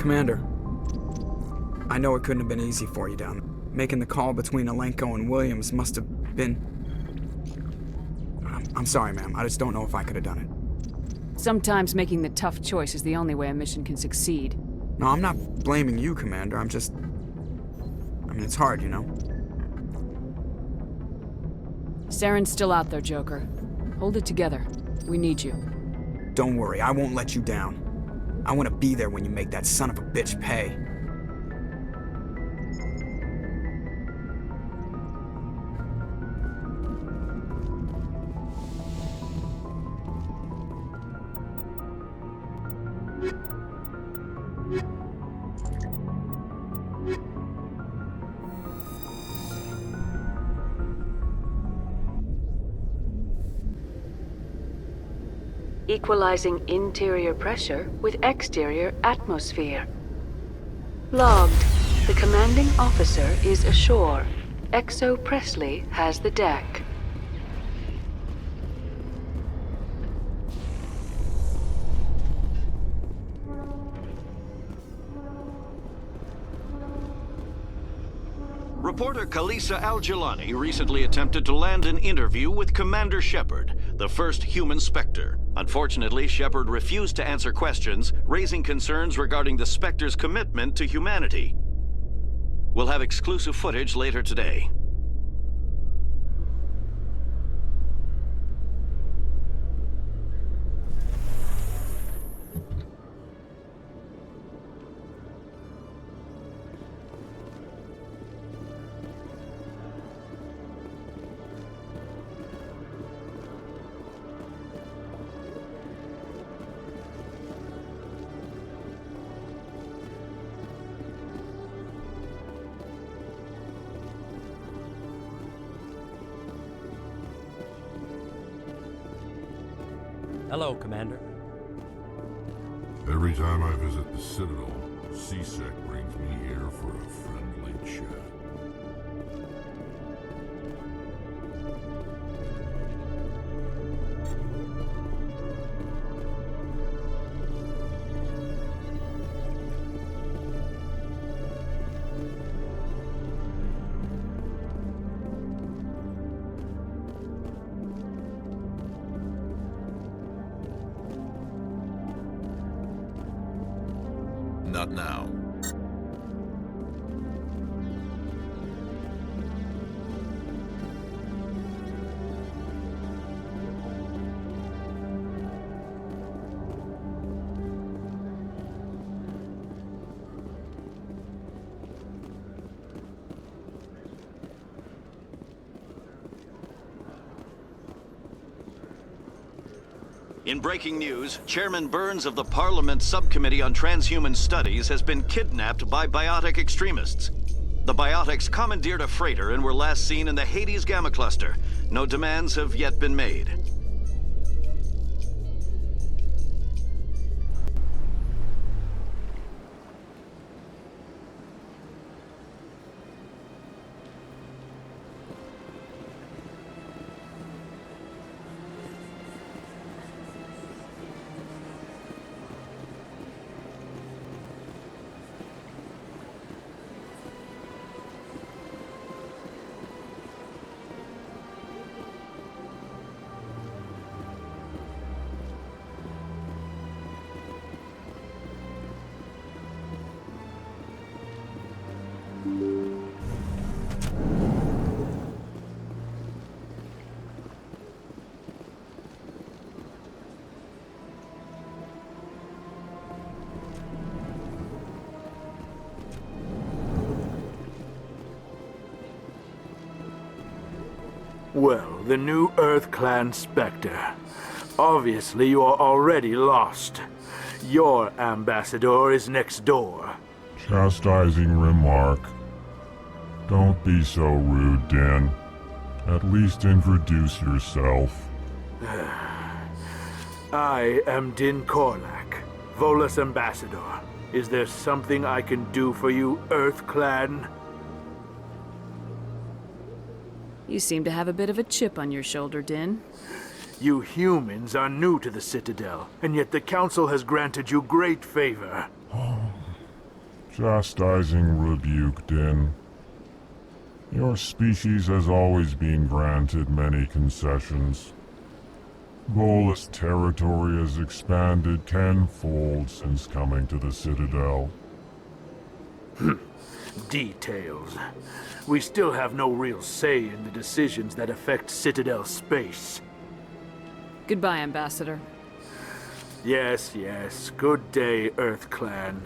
Commander, I know it couldn't have been easy for you down there. Making the call between Alenko and Williams must have been... I'm sorry, ma'am. I just don't know if I could have done it. Sometimes making the tough choice is the only way a mission can succeed. No, I'm not blaming you, Commander. I'm just... I mean, it's hard, you know? Saren's still out there, Joker. Hold it together. We need you. Don't worry, I won't let you down. I want to be there when you make that son of a bitch pay. Equalizing interior pressure with exterior atmosphere. Logged. The commanding officer is ashore. Exo Presley has the deck. Reporter Kalisa Al-Jilani recently attempted to land an interview with Commander Shepard, the first human Spectre. Unfortunately, Shepard refused to answer questions, raising concerns regarding the Spectre's commitment to humanity. We'll have exclusive footage later today. Hello, Commander. Every time I visit the Citadel, C-Sec brings me here for a friendly chat. Not now. In breaking news, Chairman Burns of the Parliament Subcommittee on Transhuman Studies has been kidnapped by biotic extremists. The biotics commandeered a freighter and were last seen in the Hades Gamma Cluster. No demands have yet been made. Well, the new Earth Clan Spectre. Obviously, you are already lost. Your ambassador is next door. Chastising remark. Don't be so rude, Din. At least introduce yourself. I am Din Korlak, Volus ambassador. Is there something I can do for you, Earth Clan? You seem to have a bit of a chip on your shoulder, Din. You humans are new to the Citadel, and yet the Council has granted you great favor. Chastising rebuke, Din. Your species has always been granted many concessions. Bolus territory has expanded tenfold since coming to the Citadel. Details. We still have no real say in the decisions that affect Citadel space. Goodbye, Ambassador. Yes, yes. Good day, Earth Clan.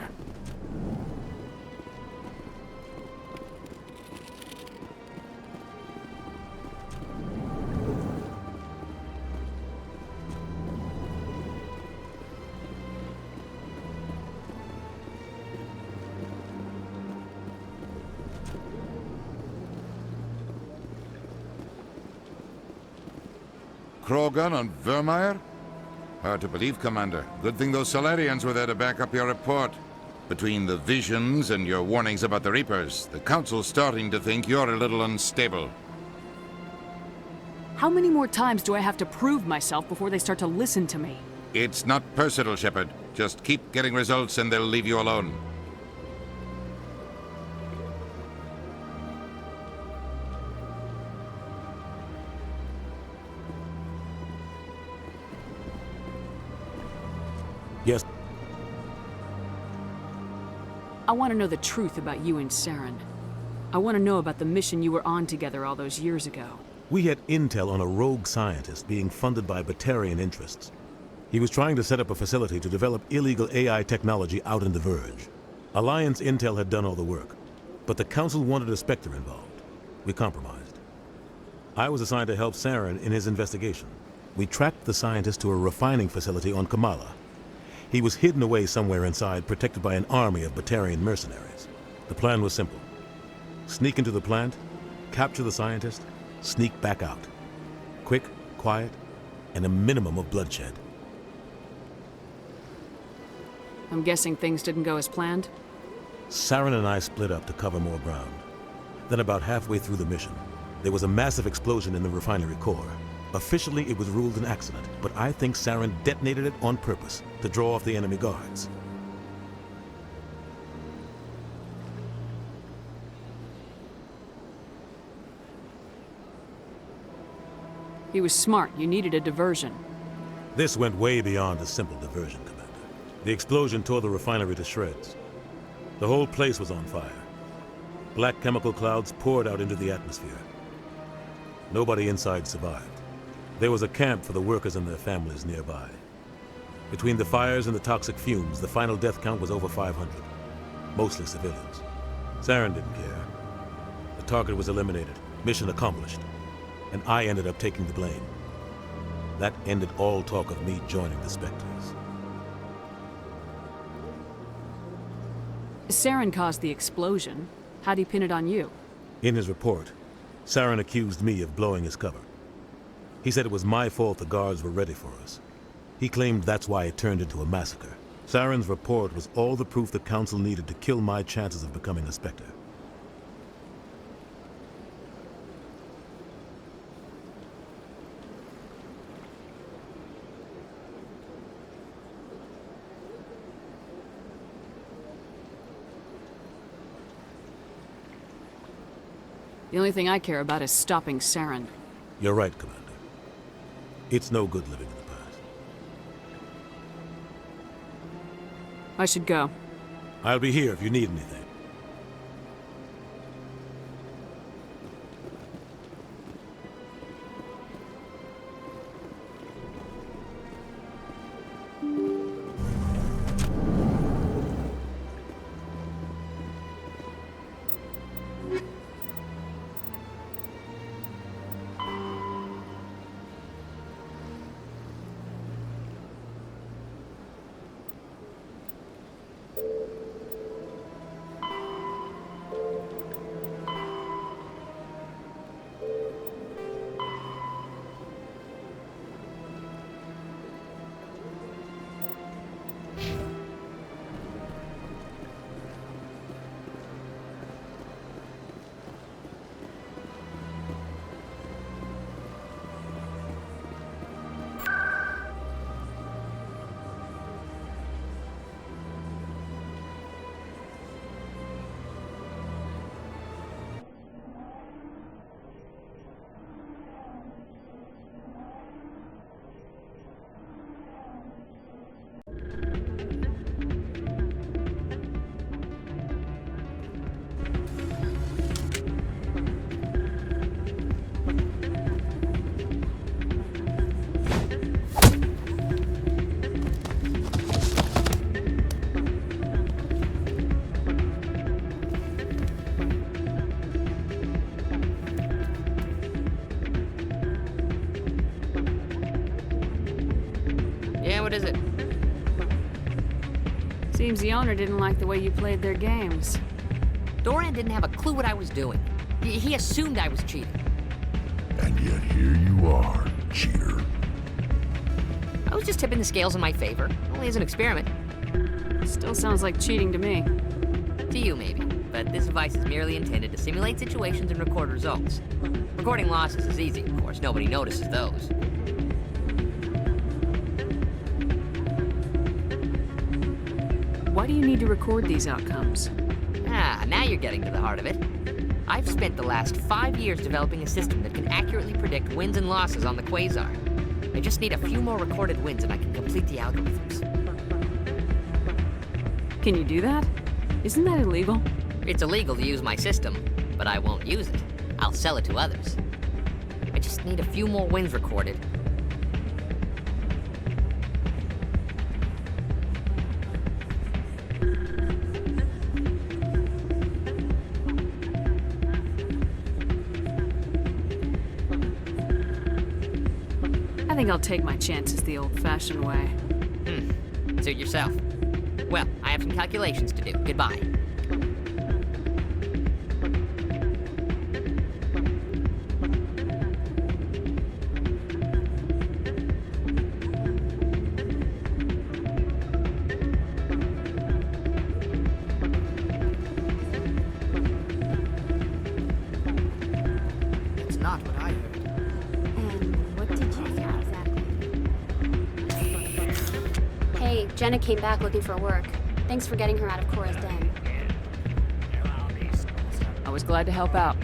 Krogan on Vermeer? Hard to believe, Commander. Good thing those Solarians were there to back up your report. Between the visions and your warnings about the Reapers, the Council's starting to think you're a little unstable. How many more times do I have to prove myself before they start to listen to me? It's not personal, Shepard. Just keep getting results and they'll leave you alone. Yes. I want to know the truth about you and Saren. I want to know about the mission you were on together all those years ago. We had intel on a rogue scientist being funded by Batarian interests. He was trying to set up a facility to develop illegal AI technology out in the Verge. Alliance intel had done all the work, but the Council wanted a Spectre involved. We compromised. I was assigned to help Saren in his investigation. We tracked the scientist to a refining facility on Kamala. He was hidden away somewhere inside, protected by an army of Batarian mercenaries. The plan was simple. Sneak into the plant, capture the scientist, sneak back out. Quick, quiet, and a minimum of bloodshed. I'm guessing things didn't go as planned? Saren and I split up to cover more ground. Then about halfway through the mission, there was a massive explosion in the refinery core. Officially, it was ruled an accident, but I think Saren detonated it on purpose to draw off the enemy guards. He was smart. You needed a diversion. This went way beyond a simple diversion, Commander. The explosion tore the refinery to shreds. The whole place was on fire. Black chemical clouds poured out into the atmosphere. Nobody inside survived. There was a camp for the workers and their families nearby. Between the fires and the toxic fumes, the final death count was over 500. Mostly civilians. Saren didn't care. The target was eliminated, mission accomplished, and I ended up taking the blame. That ended all talk of me joining the Spectres. Saren caused the explosion. How'd he pin it on you? In his report, Saren accused me of blowing his cover. He said it was my fault the guards were ready for us. He claimed that's why it turned into a massacre. Saren's report was all the proof the Council needed to kill my chances of becoming a Spectre. The only thing I care about is stopping Saren. You're right, Commander. It's no good living in the past. I should go. I'll be here if you need anything. Seems the owner didn't like the way you played their games. Doran didn't have a clue what I was doing. He assumed I was cheating. And yet here you are, cheater. I was just tipping the scales in my favor, only as an experiment. Still sounds like cheating to me. To you, maybe. But this device is merely intended to simulate situations and record results. Recording losses is easy, of course. Nobody notices those. Why do you need to record these outcomes? Ah, now you're getting to the heart of it. I've spent the last 5 years developing a system that can accurately predict wins and losses on the Quasar. I just need a few more recorded wins and I can complete the algorithms. Can you do that? Isn't that illegal? It's illegal to use my system, but I won't use it. I'll sell it to others. I just need a few more wins recorded. I think I'll take my chances the old-fashioned way. Suit yourself. Well, I have some calculations to do. Goodbye. It's not what I heard. And what did you think exactly? Hey, Jenna came back looking for work. Thanks for getting her out of Cora's den. I was glad to help out.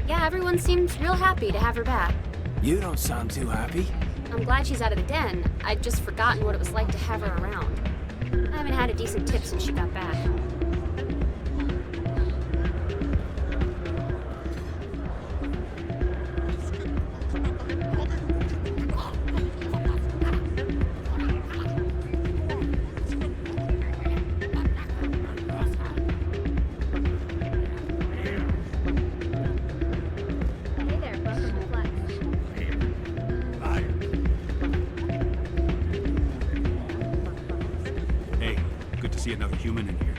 Yeah, everyone seemed real happy to have her back. You don't sound too happy. I'm glad she's out of the den. I'd just forgotten what it was like to have her around. I haven't had a decent tip since she got back. Hey there, welcome to Flex. Hey, good to see another human in here.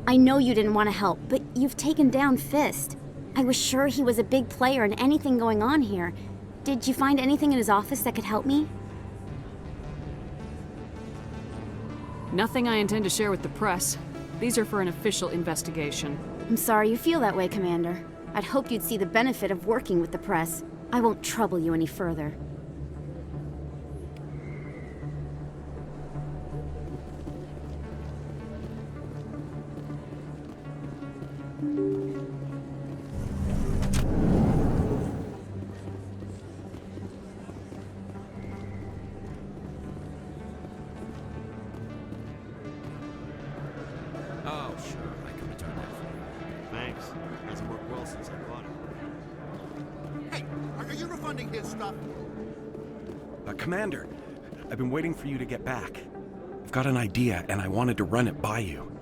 I know you didn't want to help, but you've taken down Fist. I was sure he was a big player in anything going on here. Did you find anything in his office that could help me? Nothing I intend to share with the press. These are for an official investigation. I'm sorry you feel that way, Commander. I'd hoped you'd see the benefit of working with the press. I won't trouble you any further. Oh, sure, I can return that for you. Thanks. Hasn't worked well since I bought it. Hey, are you refunding his stuff? Commander, I've been waiting for you to get back. I've got an idea, and I wanted to run it by you.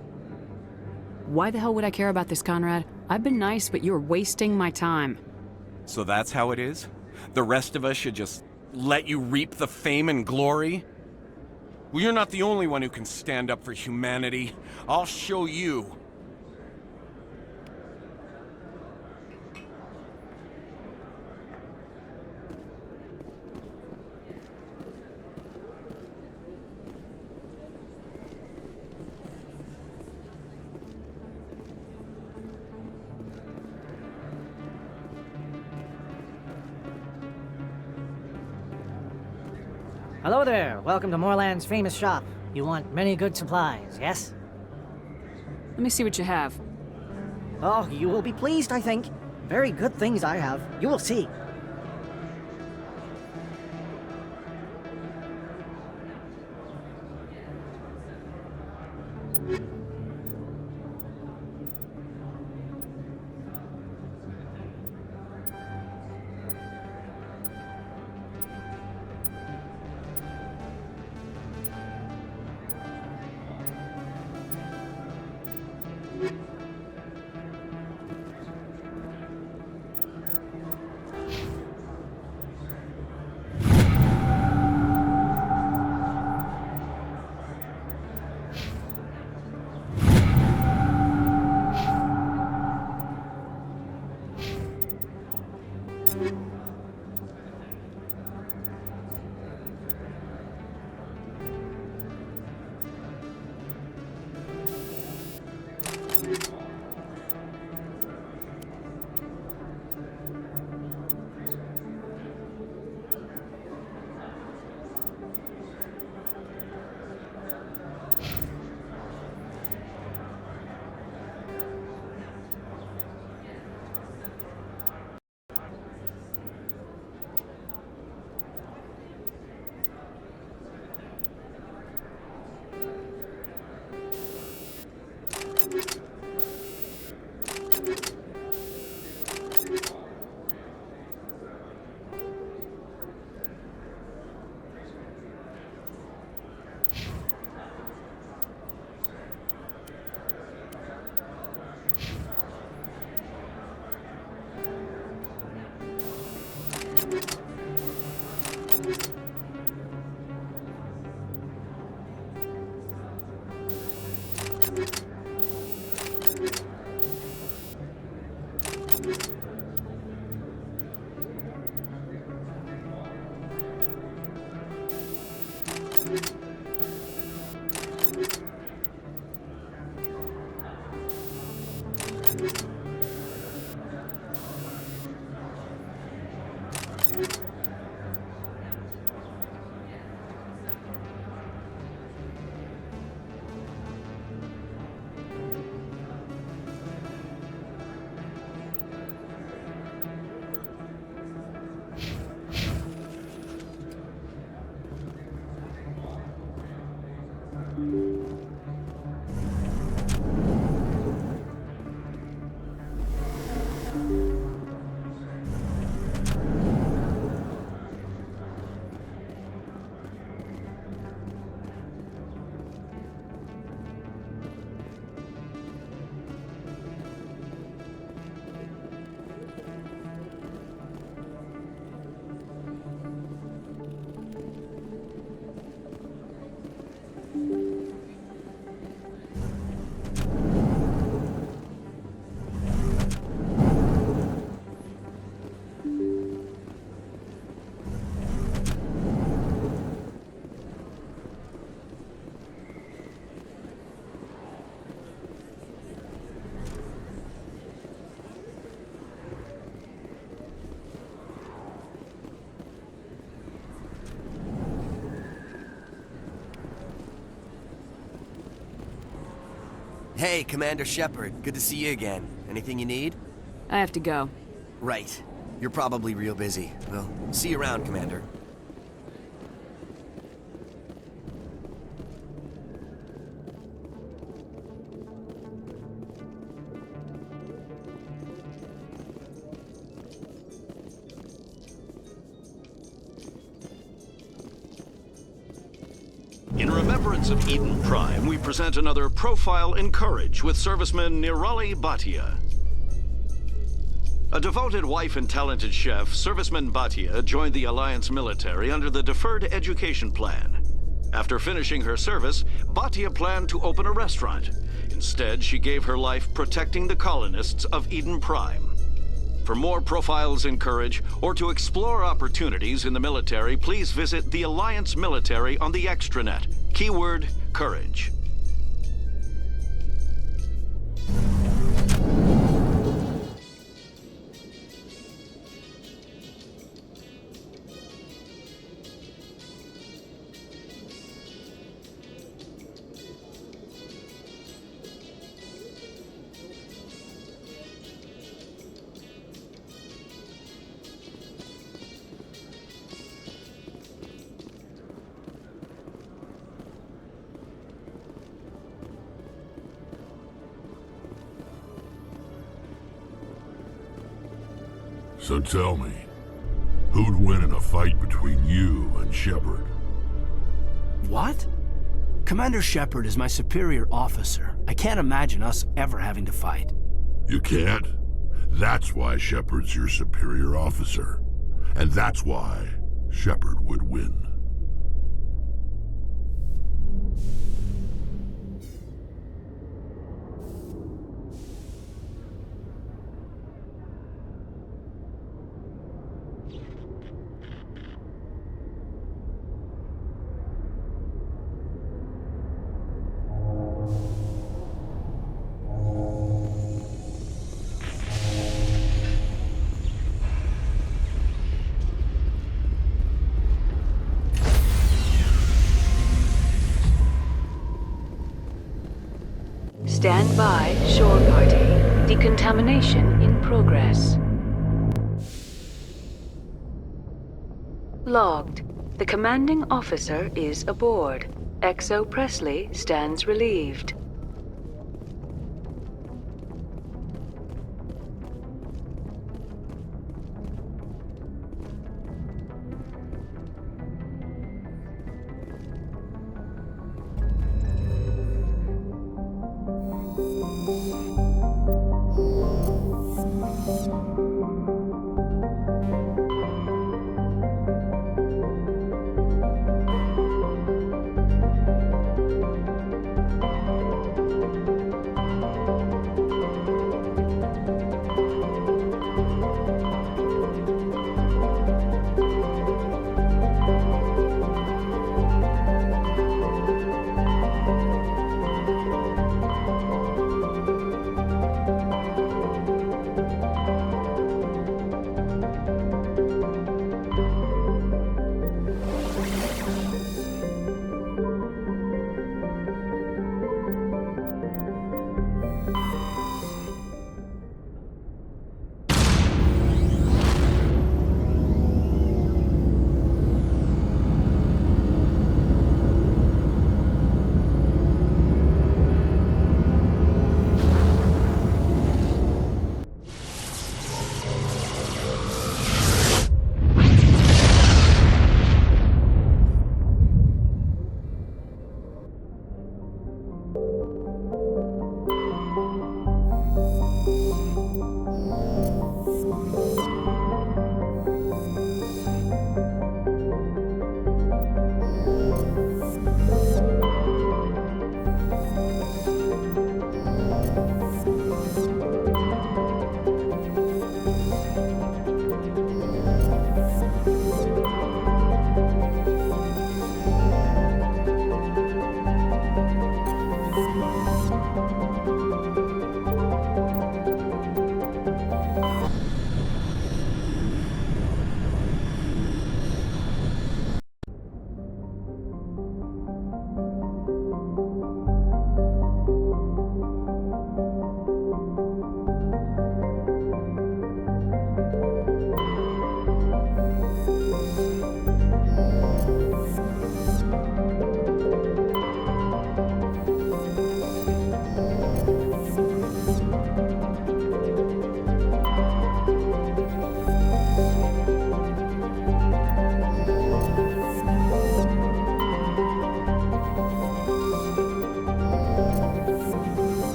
Why the hell would I care about this, Conrad? I've been nice, but you're wasting my time. So that's how it is? The rest of us should just let you reap the fame and glory? Well, you're not the only one who can stand up for humanity. I'll show you. Hello there. Welcome to Moorland's famous shop. You want many good supplies, yes? Let me see what you have. Oh, you will be pleased, I think. Very good things I have. You will see. Hey, Commander Shepard. Good to see you again. Anything you need? I have to go. Right. You're probably real busy. Well, see you around, Commander. In remembrance of Eden Prime, we present another Profile in Courage with serviceman Nirali Bhatia. A devoted wife and talented chef, serviceman Bhatia joined the Alliance military under the Deferred Education Plan. After finishing her service, Bhatia planned to open a restaurant. Instead, she gave her life protecting the colonists of Eden Prime. For more Profiles in Courage, or to explore opportunities in the military, please visit the Alliance Military on the extranet. Keyword, Courage. So tell me, who'd win in a fight between you and Shepard? What? Commander Shepard is my superior officer. I can't imagine us ever having to fight. You can't? That's why Shepard's your superior officer. And that's why Shepard would win. Stand by, shore party. Decontamination in progress. Logged. The commanding officer is aboard. XO Presley stands relieved.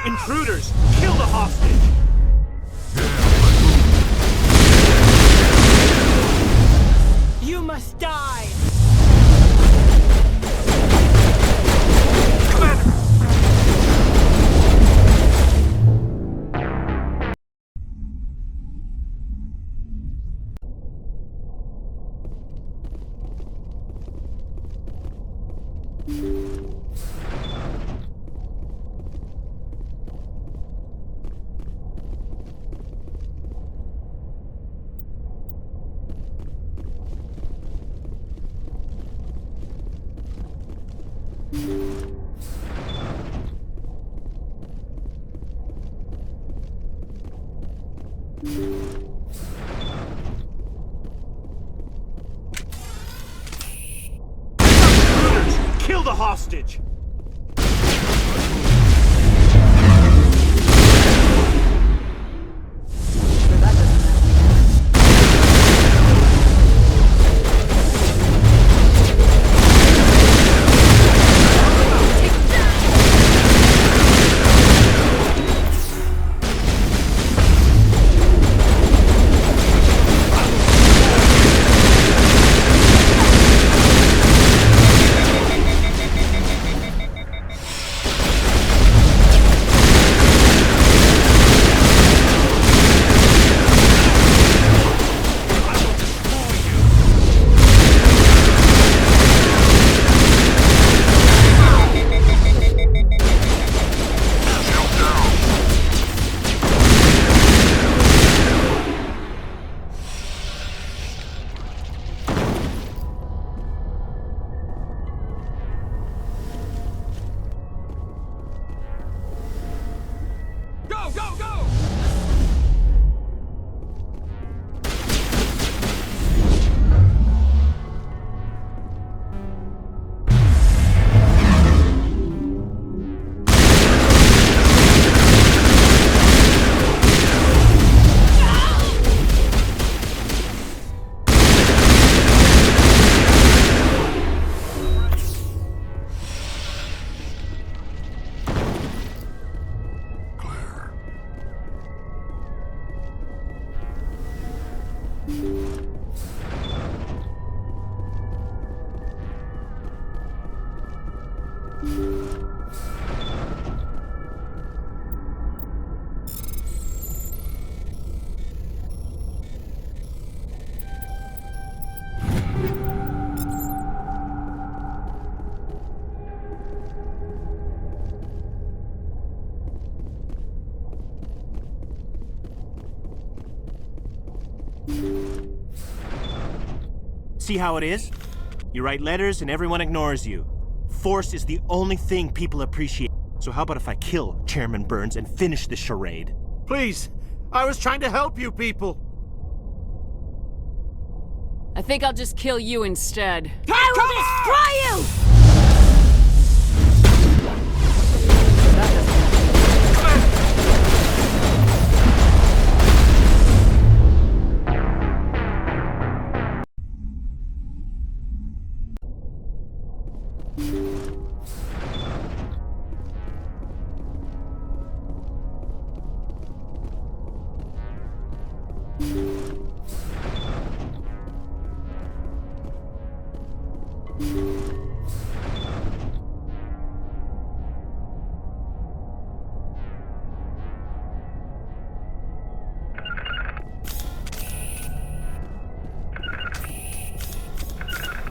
Intruders! Kill the hostage! You must die! Kill the hostage! See how it is? You write letters and everyone ignores you. Force is the only thing people appreciate. So how about if I kill Chairman Burns and finish this charade? Please, I was trying to help you people. I think I'll just kill you instead. I will destroy you!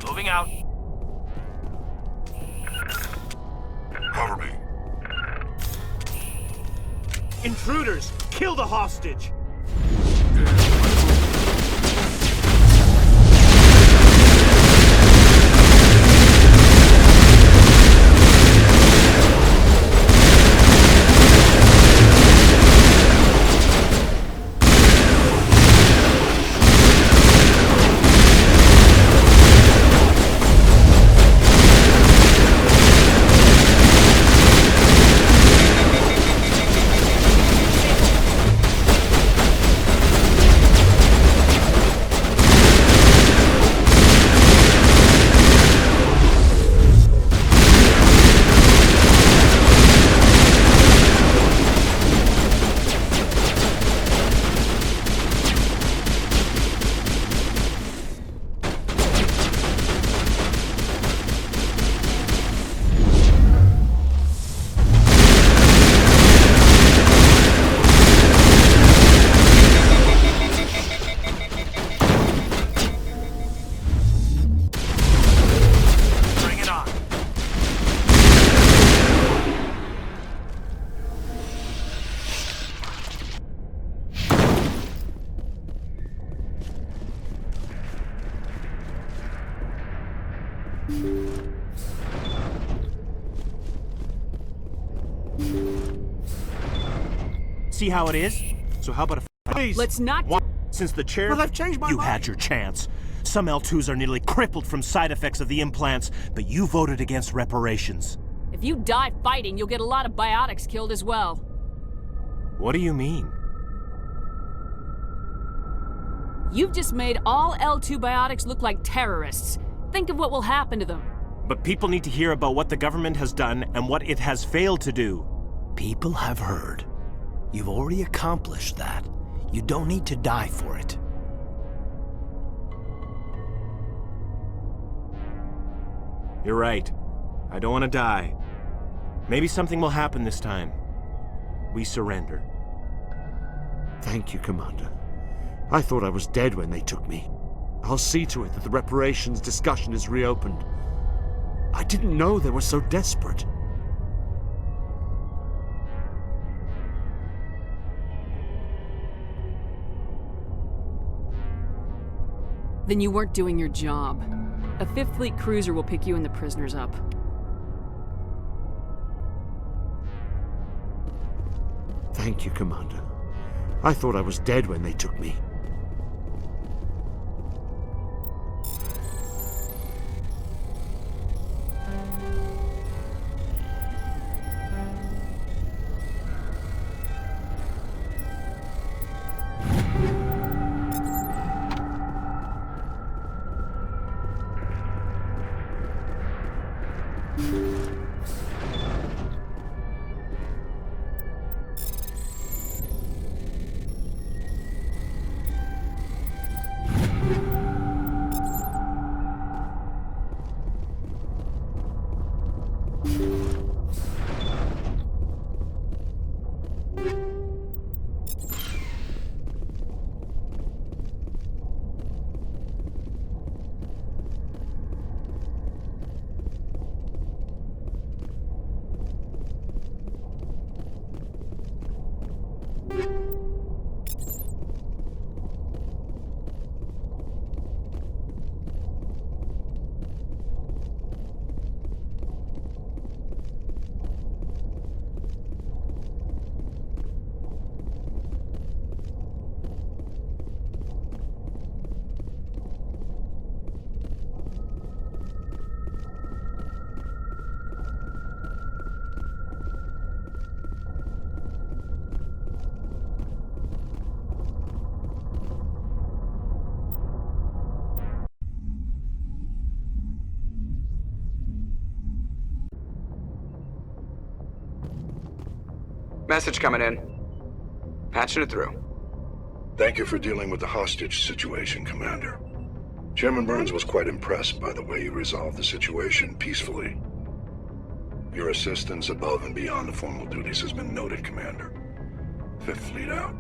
Moving out. Cover me. Intruders! Kill the hostage! See how it is? So how about a... Please! Let's not... Since the chair... But I've changed my You mind. had your chance. Some L2s are nearly crippled from side effects of the implants, but you voted against reparations. If you die fighting, you'll get a lot of biotics killed as well. What do you mean? You've just made all L2 biotics look like terrorists. Think of what will happen to them. But people need to hear about what the government has done and what it has failed to do. People have heard. You've already accomplished that. You don't need to die for it. You're right. I don't want to die. Maybe something will happen this time. We surrender. Thank you, Commander. I thought I was dead when they took me. I'll see to it that the reparations discussion is reopened. I didn't know they were so desperate. Then you weren't doing your job. A 5th Fleet cruiser will pick you and the prisoners up. Thank you, Commander. I thought I was dead when they took me. Message coming in. Patching it through. Thank you for dealing with the hostage situation, Commander. Chairman Burns was quite impressed by the way you resolved the situation peacefully. Your assistance above and beyond the formal duties has been noted, Commander. 5th Fleet out.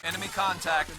Enemy contact.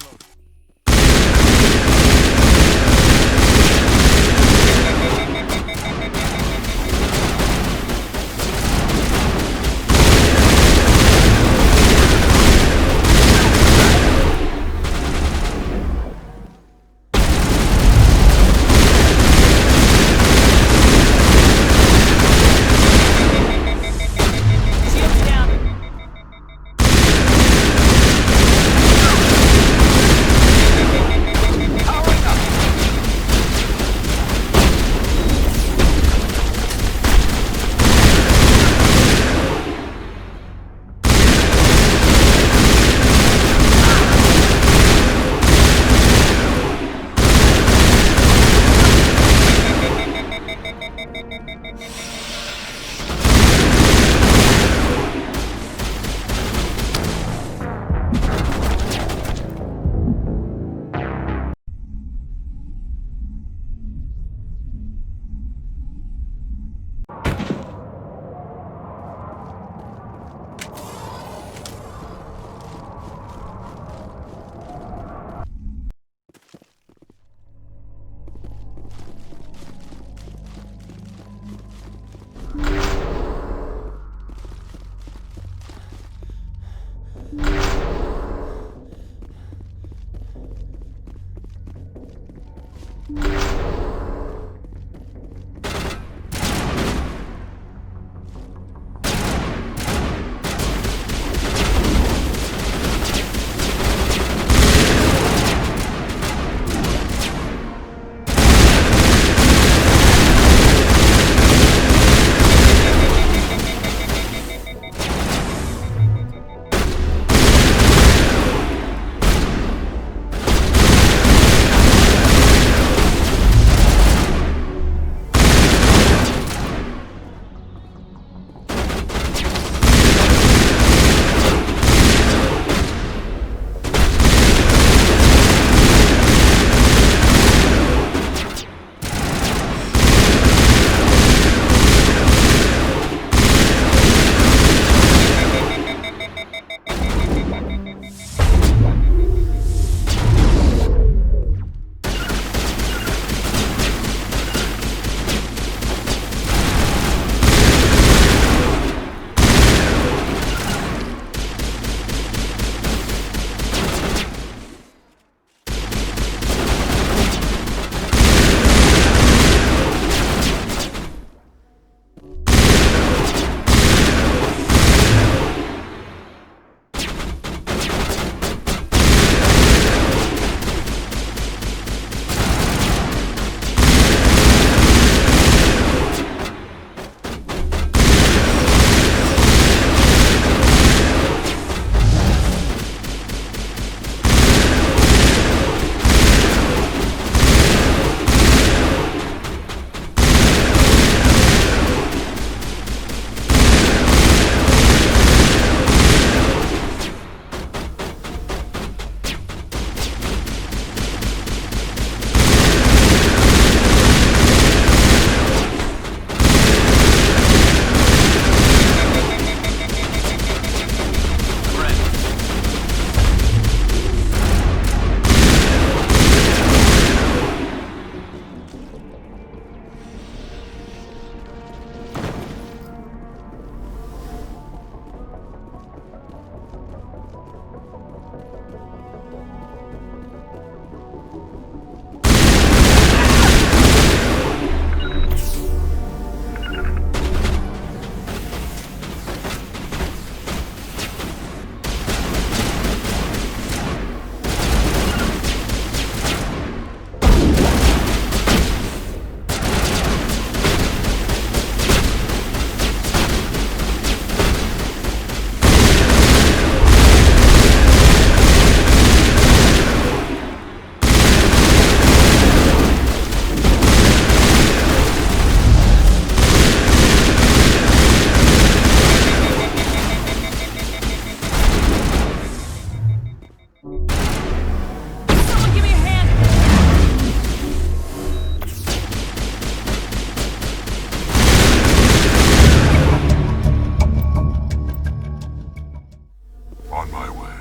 On my way.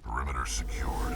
Perimeter secured.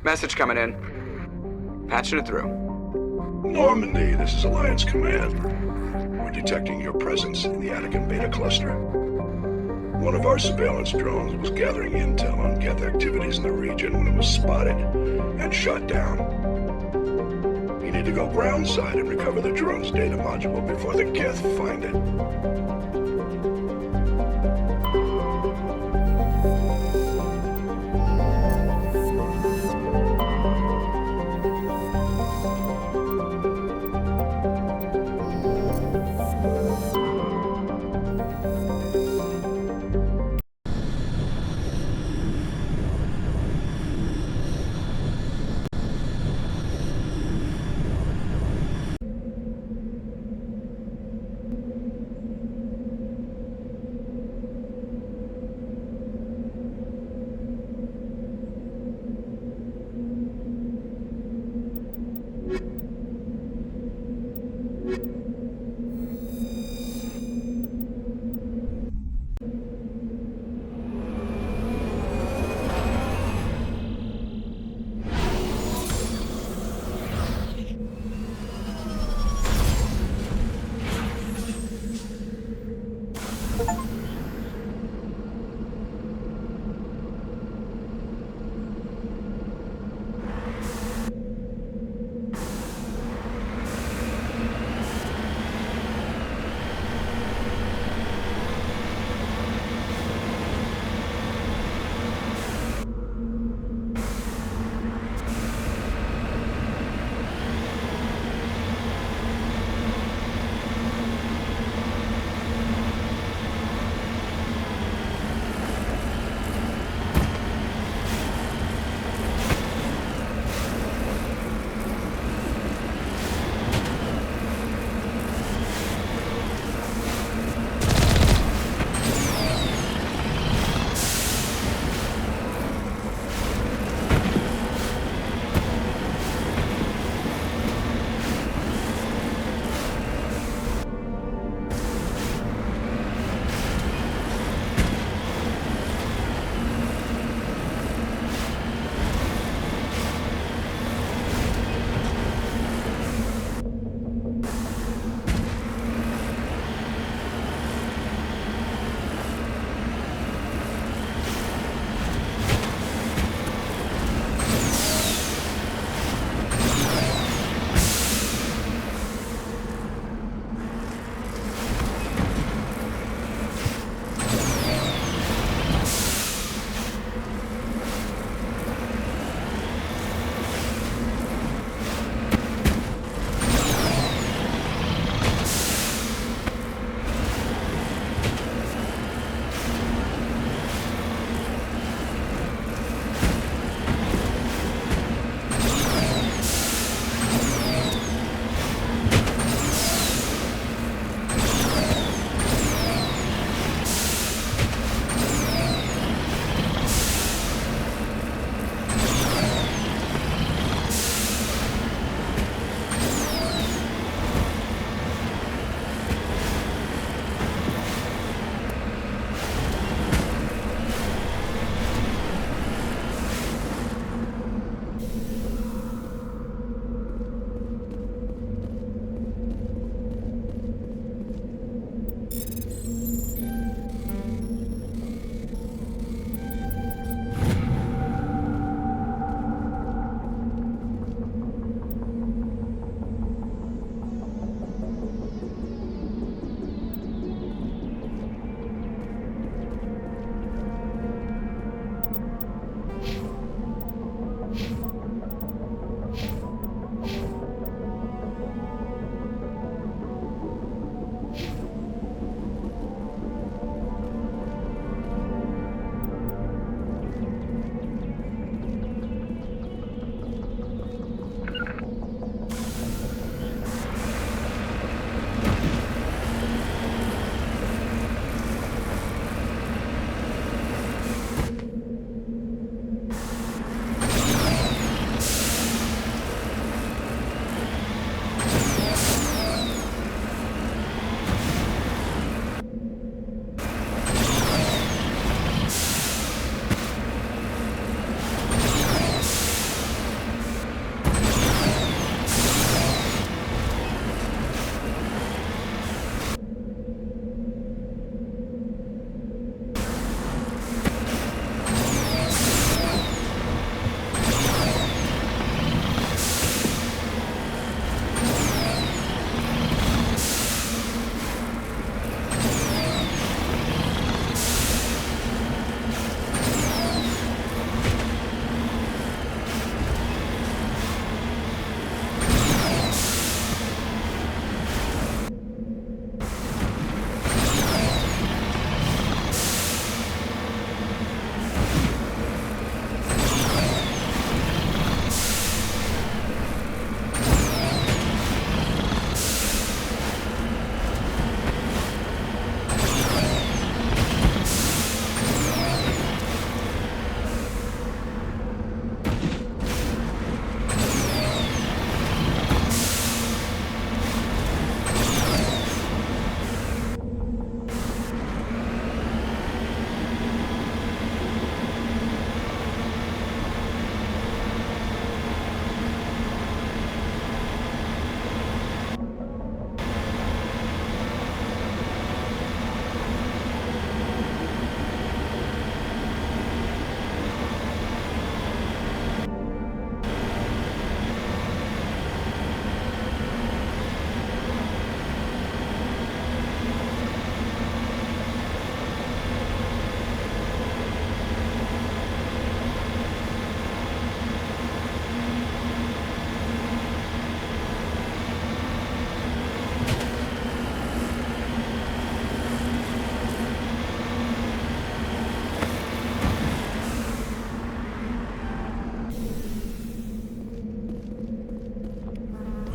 Message coming in. Patching it through. Normandy, this is Alliance Command. We're detecting your presence in the Attican Beta cluster. One of our surveillance drones was gathering intel on Geth activities in the region when it was spotted and shot down. You need to go groundside and recover the drone's data module before the Geth find it.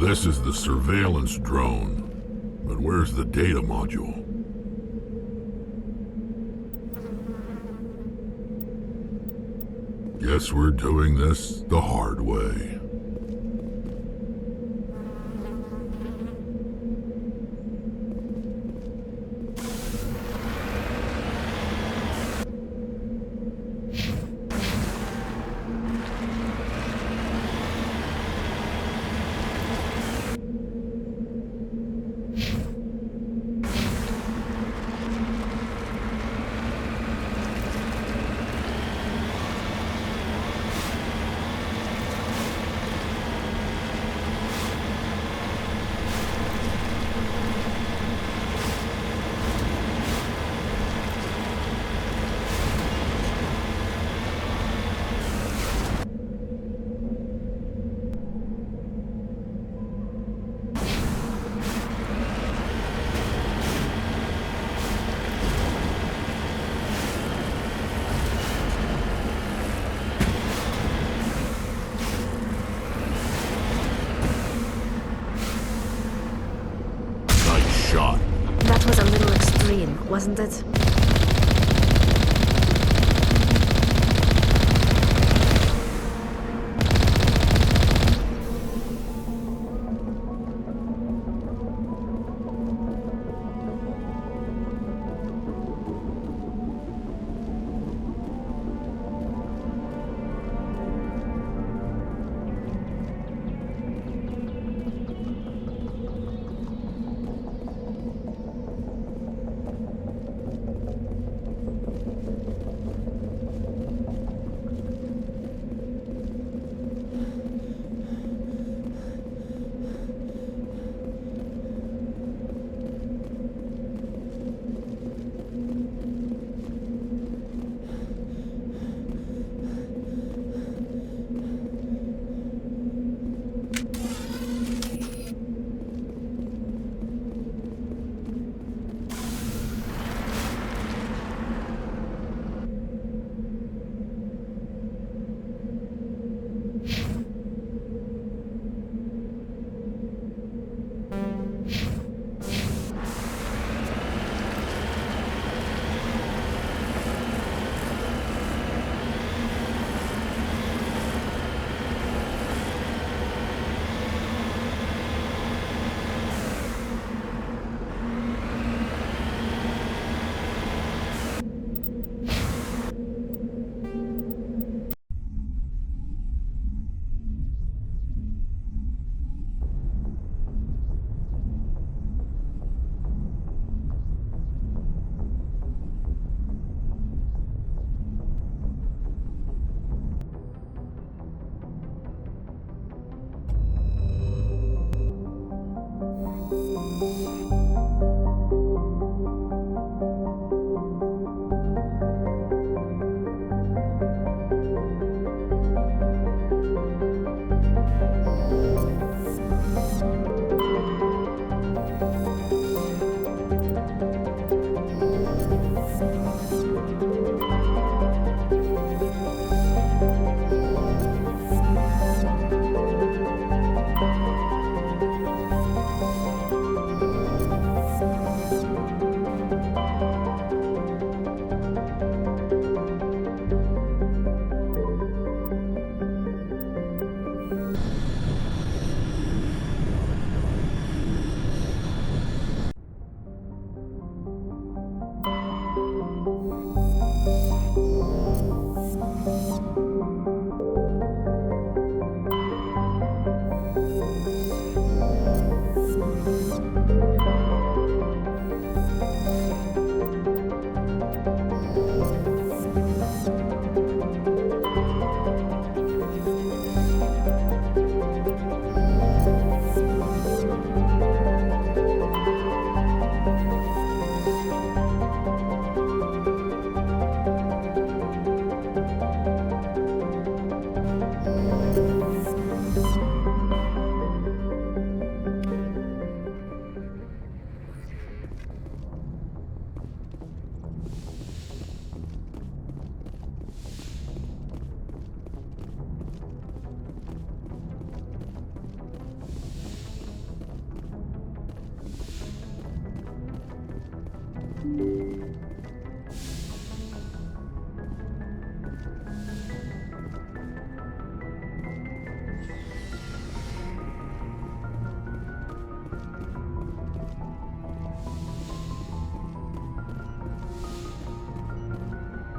this is the surveillance drone. But where's the data module? Guess we're doing this the hard way. That was a little extreme, wasn't it?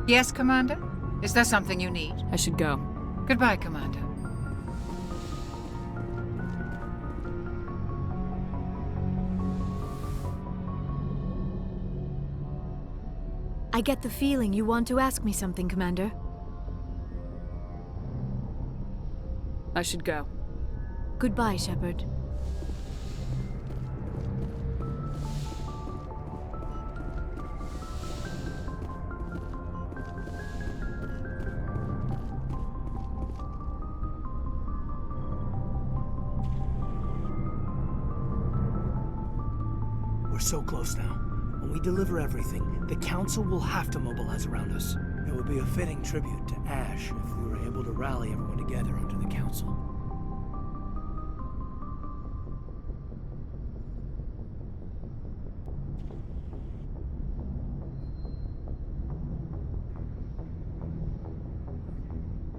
Yes, Commander? Is there something you need? I should go. Goodbye, Commander. I get the feeling you want to ask me something, Commander. I should go. Goodbye, Shepard. We're so close now. When we deliver everything, the Council will have to mobilize around us. It would be a fitting tribute to Ash if we were able to rally everyone together under the Council.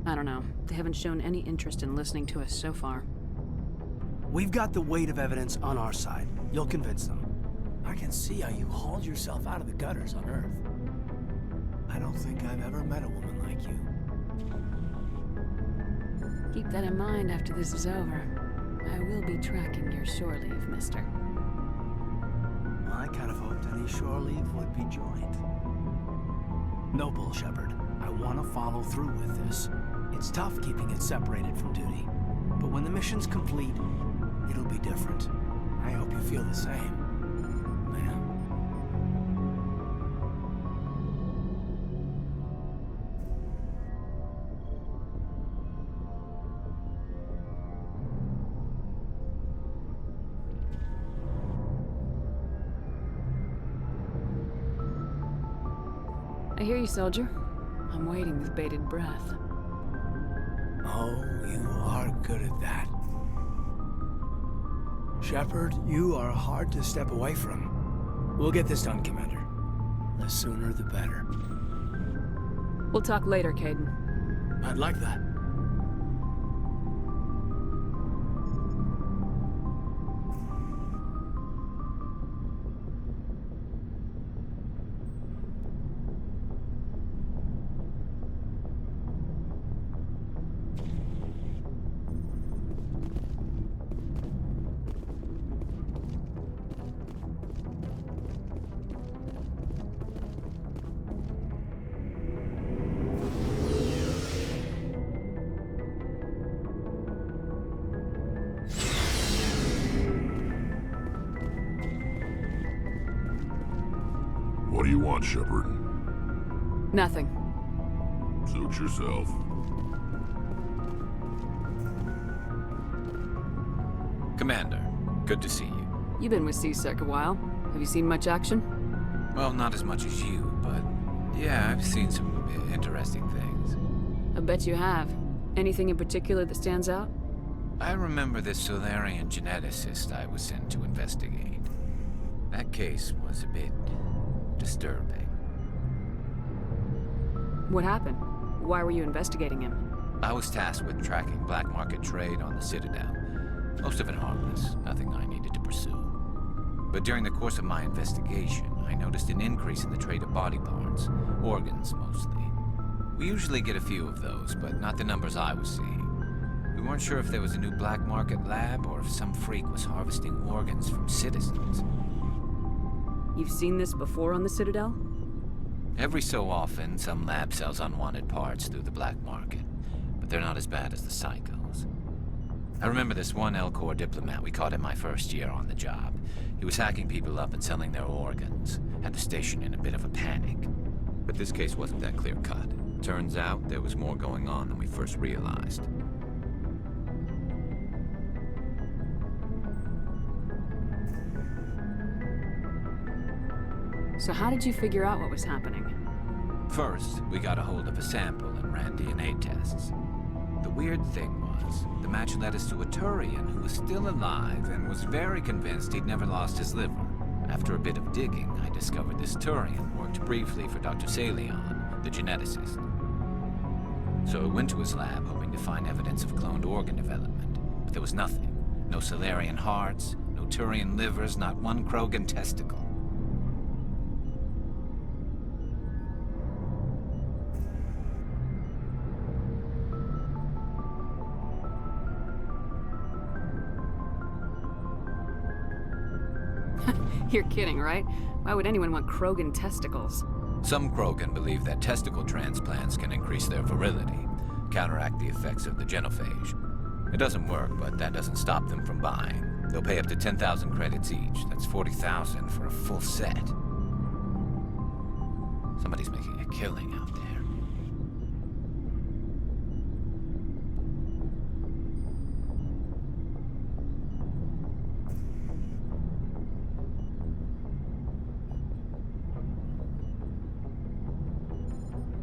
I don't know. They haven't shown any interest in listening to us so far. We've got the weight of evidence on our side. You'll convince them. I can see how you hauled yourself out of the gutters on Earth. I don't think I've ever met a woman like you. Keep that in mind after this is over. I will be tracking your shore leave, mister. I kind of hoped any shore leave would be joint. No bull, Shepard. I want to follow through with this. It's tough keeping it separated from duty. But when the mission's complete, it'll be different. I hope you feel the same. I hear you, soldier. I'm waiting with bated breath. Oh, you are good at that. Shepard, you are hard to step away from. We'll get this done, Commander. The sooner the better. We'll talk later, Caden. I'd like that. What do you want, Shepard? Nothing. Suit yourself. Commander, good to see you. You've been with C-Sec a while. Have you seen much action? Well, not as much as you, but yeah, I've seen some interesting things. I bet you have. Anything in particular that stands out? I remember this Solarian geneticist I was sent to investigate. That case was a bit disturbing. What happened? Why were you investigating him? I was tasked with tracking black market trade on the Citadel. Most of it harmless, nothing I needed to pursue. But during the course of my investigation, I noticed an increase in the trade of body parts, organs mostly. We usually get a few of those, but not the numbers I was seeing. We weren't sure if there was a new black market lab or if some freak was harvesting organs from citizens. You've seen this before on the Citadel? Every so often, some lab sells unwanted parts through the black market, but they're not as bad as the psychos. I remember this one L-Corps diplomat we caught in my first year on the job. He was hacking people up and selling their organs, had the station in a bit of a panic. But this case wasn't that clear-cut. Turns out there was more going on than we first realized. So how did you figure out what was happening? First, we got a hold of a sample and ran DNA tests. The weird thing was, the match led us to a Turian who was still alive and was very convinced he'd never lost his liver. After a bit of digging, I discovered this Turian worked briefly for Dr. Salion, the geneticist. So I went to his lab hoping to find evidence of cloned organ development, but there was nothing. No Salarian hearts, no Turian livers, not one Krogan testicle. You're kidding, right? Why would anyone want Krogan testicles? Some Krogan believe that testicle transplants can increase their virility, counteract the effects of the genophage. It doesn't work, but that doesn't stop them from buying. They'll pay up to 10,000 credits each. That's 40,000 for a full set. Somebody's making a killing out there.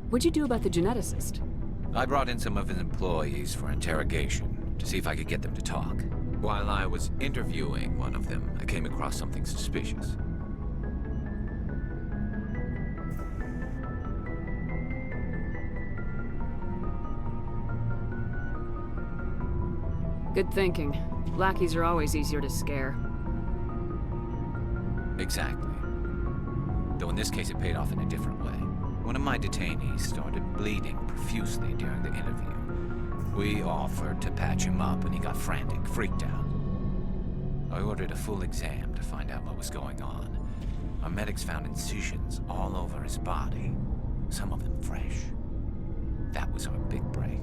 What'd you do about the geneticist? I brought in some of his employees for interrogation to see if I could get them to talk. While I was interviewing one of them, I came across something suspicious. Good thinking. Lackeys are always easier to scare. Exactly. Though in this case it paid off in a different way. One of my detainees started bleeding profusely during the interview. We offered to patch him up and he got frantic, freaked out. I ordered a full exam to find out what was going on. Our medics found incisions all over his body, some of them fresh. That was our big break.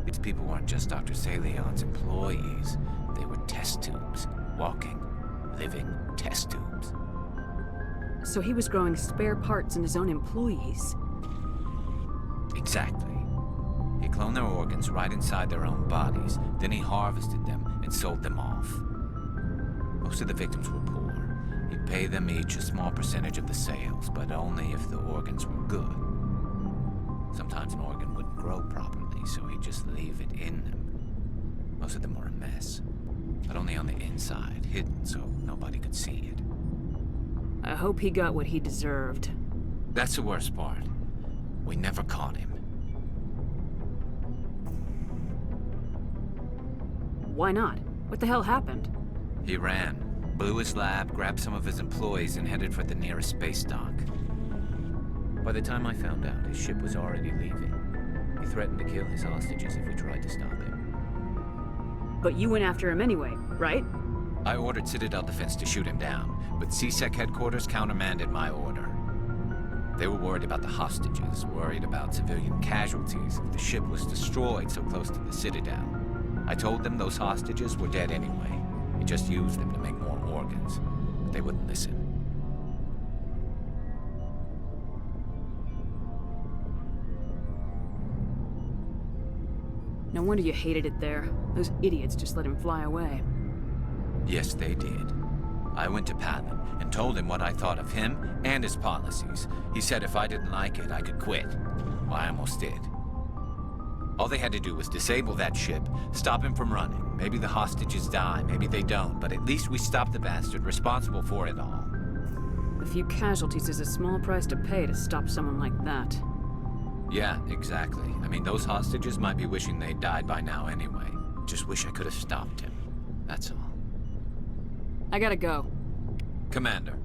These people weren't just Dr. Salion's employees. They were test tubes. Walking, living test tubes. So he was growing spare parts in his own employees. Exactly. He cloned their organs right inside their own bodies. Then he harvested them and sold them off. Most of the victims were poor. He'd pay them each a small percentage of the sales, but only if the organs were good. Sometimes an organ wouldn't grow properly, so he'd just leave it in them. Most of them were a mess, but only on the inside, hidden so nobody could see it. I hope he got what he deserved. That's the worst part. We never caught him. Why not? What the hell happened? He ran, blew his lab, grabbed some of his employees, and headed for the nearest space dock. By the time I found out, his ship was already leaving. He threatened to kill his hostages if we tried to stop him. But you went after him anyway, right? I ordered Citadel Defense to shoot him down, but CSEC headquarters countermanded my order. They were worried about the hostages, worried about civilian casualties if the ship was destroyed so close to the Citadel. I told them those hostages were dead anyway. We just used them to make more organs, but they wouldn't listen. No wonder you hated it there. Those idiots just let him fly away. Yes, they did. I went to Patton and told him what I thought of him and his policies. He said if I didn't like it, I could quit. Well, I almost did. All they had to do was disable that ship, stop him from running. Maybe the hostages die, maybe they don't, but at least we stopped the bastard responsible for it all. A few casualties is a small price to pay to stop someone like that. Yeah, exactly. I mean, those hostages might be wishing they'd died by now anyway. Just wish I could have stopped him. That's all. I gotta go. Commander,